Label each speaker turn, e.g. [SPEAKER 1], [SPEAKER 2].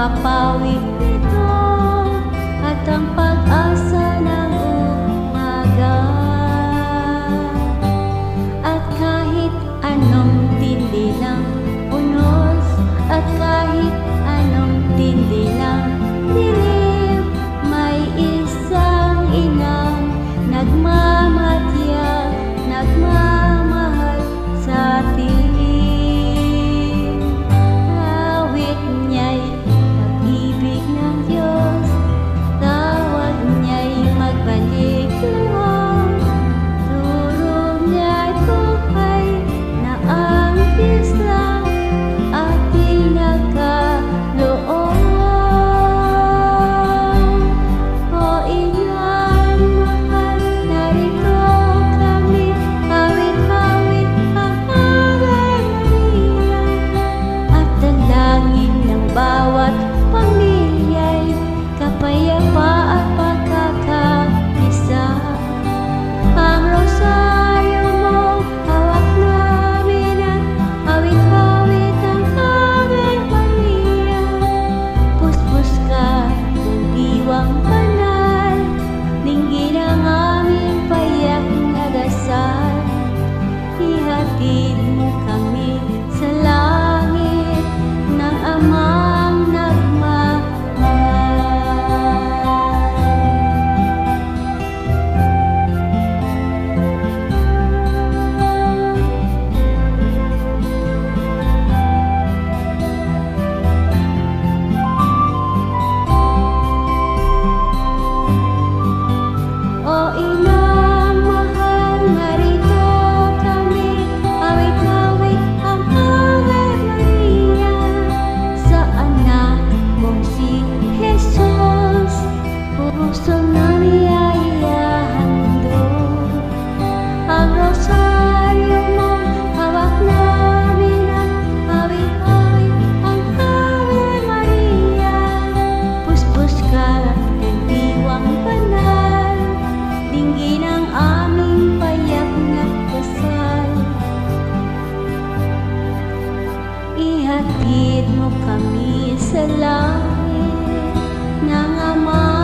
[SPEAKER 1] papawi ito at ang pag-asa ng umaga. At kahit anong tindi ng unos, at kahit anong tindi ng dilim, may isang inang nagmamadya, nagmamahal sa atin. Awit niya'y pag-ibig ng Diyos, tawag niya'y magbalik loob, turo niya'y buhay na ang Diyos lang at pinagkaloob. O iyong mahal, narito kami, hawit-hawit ang Ave Maria, at dalangin ng bawat pamilya'y kapayapaan at pagkakaisa. Ang rosaryo mo hawak namin at hawit-hawit ang Ave Maria. Puspos ka ng diwang banal, dinggin ang aming payak na dasal. Ihatid mo kami sa langit ng Amang nagmamahal. O inang mahal, narito kami, hawit-hawit ang Ave Maria, sa anak mong si Jesus, pusong namin ihahandog. Ang rosaryo mo hawak namin at hawit-hawit ang Ave Maria. Puspos ka ng diwang banal, dinggin ang aming payak na dasal. Ihatid mo kami sa langit ng Ama